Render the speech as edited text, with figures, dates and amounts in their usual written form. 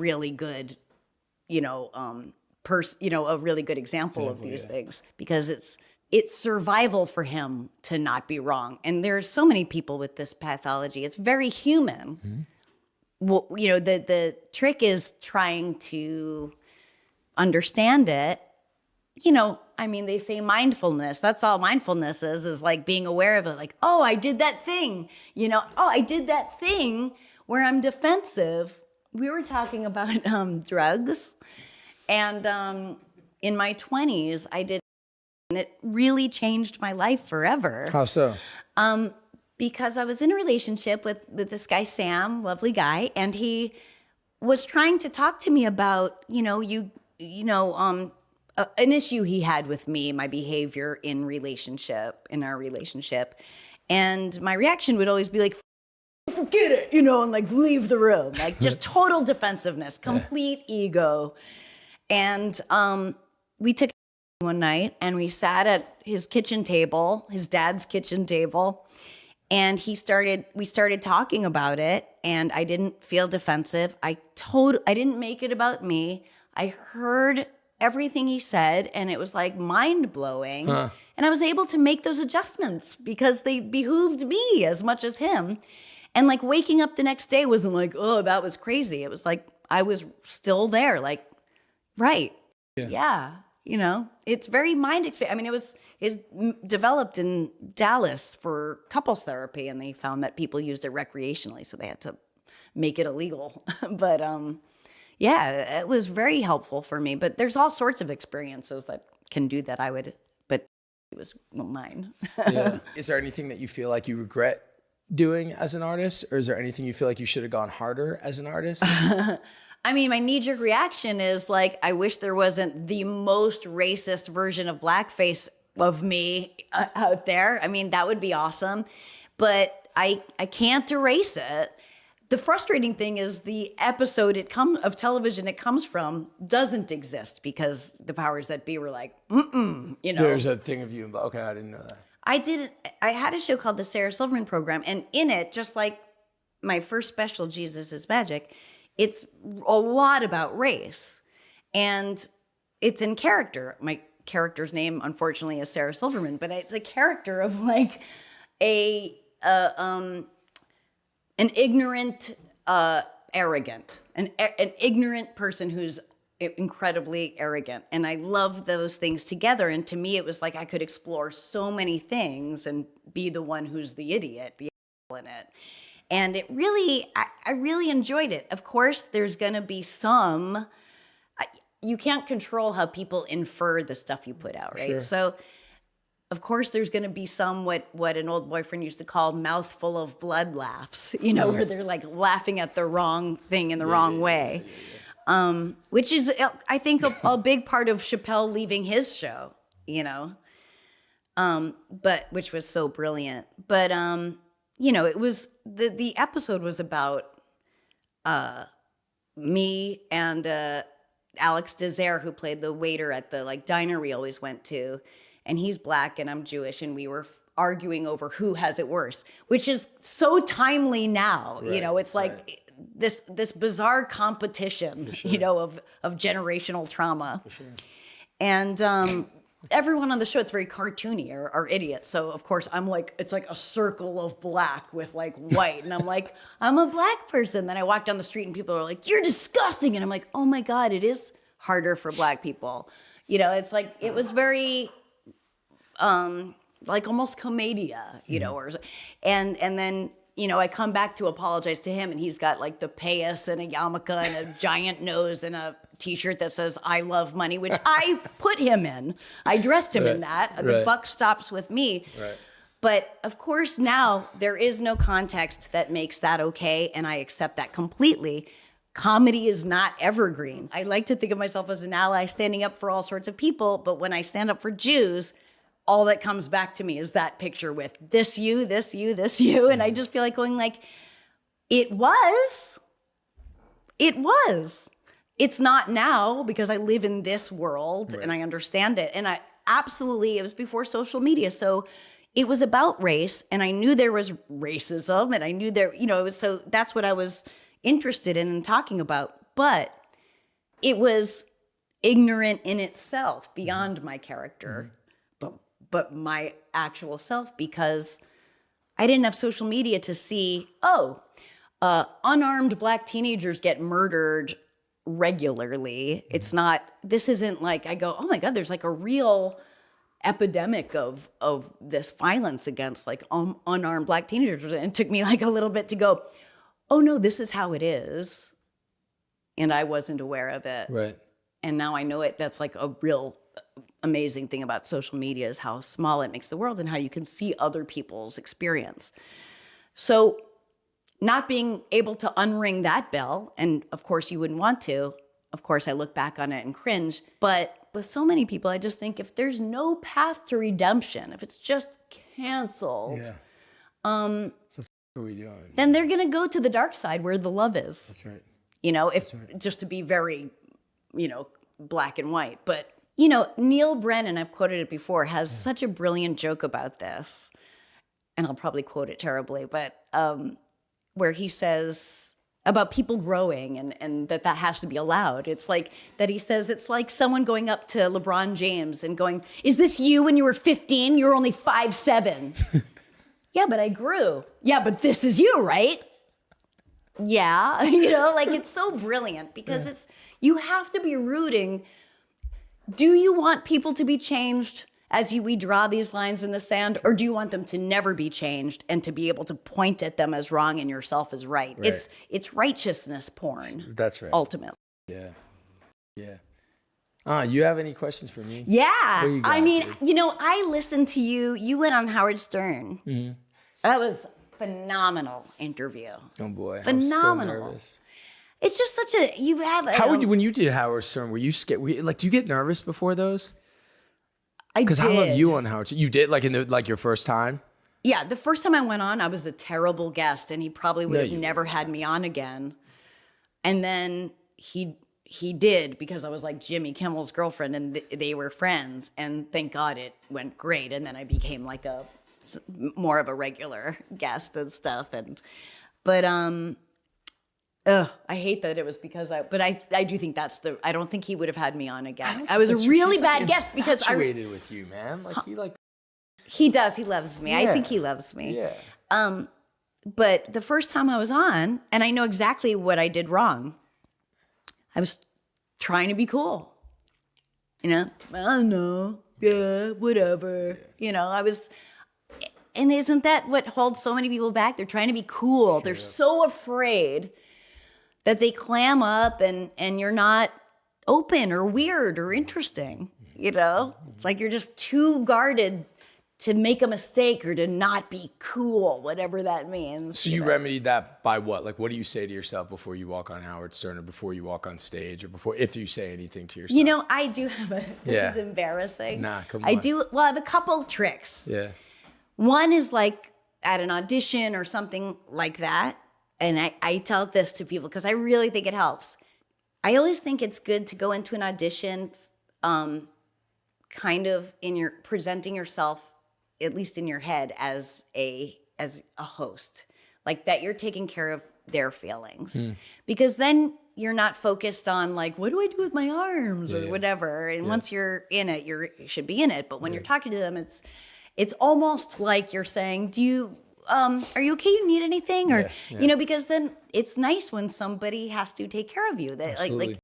really good, a really good example of these things, because it's survival for him to not be wrong. And there's so many people with this pathology. It's very human. Well, the trick is trying to understand it. They say mindfulness. That's all mindfulness is like being aware of it. Like, oh, I did that thing. I did that thing where I'm defensive. We were talking about drugs. And in my 20s, I did, and it really changed my life forever. How so? Because I was in a relationship with this guy, Sam, lovely guy, and he was trying to talk to me about, an issue he had with me, my behavior in our relationship. And my reaction would always be like, forget it, and like leave the room, like just total defensiveness, complete ego. And we took one night and we sat at his kitchen table, his dad's kitchen table, and we started talking about it, and I didn't feel defensive. I didn't make it about me. I heard everything he said, and it was like mind-blowing. And I was able to make those adjustments because they behooved me as much as him. And like waking up the next day wasn't like, oh, that was crazy. It was like I was still there, like, right. Yeah. It's very mind expanding. I mean, it developed in Dallas for couples therapy, and they found that people used it recreationally, so they had to make it illegal. But it was very helpful for me. But there's all sorts of experiences that can do that. But it was mine. Yeah. Is there anything that you feel like you regret doing as an artist, or is there anything you feel like you should have gone harder as an artist? I mean, my knee-jerk reaction is like, I wish there wasn't the most racist version of Blackface of me out there. I mean, that would be awesome. But I can't erase it. The frustrating thing is the episode of television it comes from doesn't exist because the powers that be were like, There's a thing of you. Okay, I didn't know that. I had a show called the Sarah Silverman Program, and in it, just like my first special, Jesus is Magic, it's a lot about race, and it's in character. My character's name, unfortunately, is Sarah Silverman, but it's a character of like an ignorant, arrogant, an ignorant person who's incredibly arrogant. And I love those things together. And to me, it was like I could explore so many things and be the one who's the idiot, the in it. And it really, I really enjoyed it. Of course, there's going to be you can't control how people infer the stuff you put out, right? Sure. So, of course, there's going to be some what an old boyfriend used to call mouthful of blood laughs, where they're like laughing at the wrong thing in the wrong way. Which is, I think, a big part of Chappelle leaving his show, but which was so brilliant. But, it was, the episode was about me and Alex Desert, who played the waiter at the diner we always went to. And he's Black and I'm Jewish, and we were arguing over who has it worse, which is so timely now. Right, it's like this bizarre competition, sure. of generational trauma. For sure. And everyone on the show, it's very cartoony, are idiots. So of course I'm like, it's like a circle of black with white, and I'm like, I'm a Black person. Then I walk down the street and people are like, you're disgusting, and I'm like, oh my God, it is harder for Black people. It's like, it was very almost commedia, and then, I come back to apologize to him, and he's got the payas and a yarmulke and a giant nose and a t-shirt that says, I love money, which I put him in. I dressed him in that. Right. The buck stops with me. Right. But of course now there is no context that makes that okay, and I accept that completely. Comedy is not evergreen. I like to think of myself as an ally standing up for all sorts of people, but when I stand up for Jews, all that comes back to me is that picture with this you, this you, this you. And I just feel like going it was. It's not now because I live in this world, right, and I understand it. And it was before social media. So it was about race, and I knew there was racism, and I knew so that's what I was interested in and talking about. but it was ignorant in itself beyond my character, but my actual self, because I didn't have social media to see, unarmed Black teenagers get murdered regularly. It's not, this isn't like I go, oh my God, there's like a real epidemic of this violence against like unarmed Black teenagers. And it took me like a little bit to go, oh no, this is how it is. And I wasn't aware of it. Right. And now I know it. That's like a real amazing thing about social media, is how small it makes the world and how you can see other people's experience. So not being able to unring that bell, and of course you wouldn't want to, of course I look back on it and cringe, but with so many people, I just think if there's no path to redemption, if it's just canceled, what are we doing? then they're going to go to the dark side where the love is. That's right. You know, if just to be very, black and white. But, Neil Brennan, I've quoted it before, has such a brilliant joke about this. And I'll probably quote it terribly, but where he says about people growing and that has to be allowed. It's like that he says, it's like someone going up to LeBron James and going, is this you when you were 15? You're only 5'7". Yeah, but I grew. Yeah, but this is you, right? Yeah, it's so brilliant because you have to be rooting. Do you want people to be changed as we draw these lines in the sand, or do you want them to never be changed and to be able to point at them as wrong and yourself as right? It's righteousness porn. That's right. Ultimately. Yeah. You have any questions for me? Yeah. I mean, I listened to you. You went on Howard Stern. Mm-hmm. That was phenomenal interview. Oh boy. Phenomenal. I'm so nervous. It's just such a, How would you, when you did Howard Stern, were you scared? Do you get nervous before those? I did. Because how long you on Howard? You did your first time? Yeah, the first time I went on, I was a terrible guest, and he probably would have never had me on again. And then he did, because I was like Jimmy Kimmel's girlfriend, and they were friends. And thank God it went great. And then I became like more of a regular guest and stuff. But I hate that it was because I do think I don't think he would have had me on again. I was a really bad guest because I infatuated with you, man. He does. He loves me. Yeah. I think he loves me. Yeah. But the first time I was on, and I know exactly what I did wrong. I was trying to be cool. I don't know. Yeah, whatever. I was. And isn't that what holds so many people back? They're trying to be cool. Sure. They're so afraid that they clam up and you're not open or weird or interesting. It's like you're just too guarded to make a mistake or to not be cool, whatever that means. So you remedied that by what? Like, what do you say to yourself before you walk on Howard Stern, or before you walk on stage, or if you say anything to yourself? I do have this is embarrassing. Nah, come on. I have a couple tricks. Yeah. One is like at an audition or something like that. And I tell this to people because I really think it helps. I always think it's good to go into an audition kind of presenting yourself, at least in your head, as a host. Like that you're taking care of their feelings. Because then you're not focused on like, what do I do with my arms or whatever. And once you're in it, you should be in it. But when you're talking to them, it's almost like you're saying, are you okay? You need anything? Or, because then it's nice when somebody has to take care of you. That Absolutely.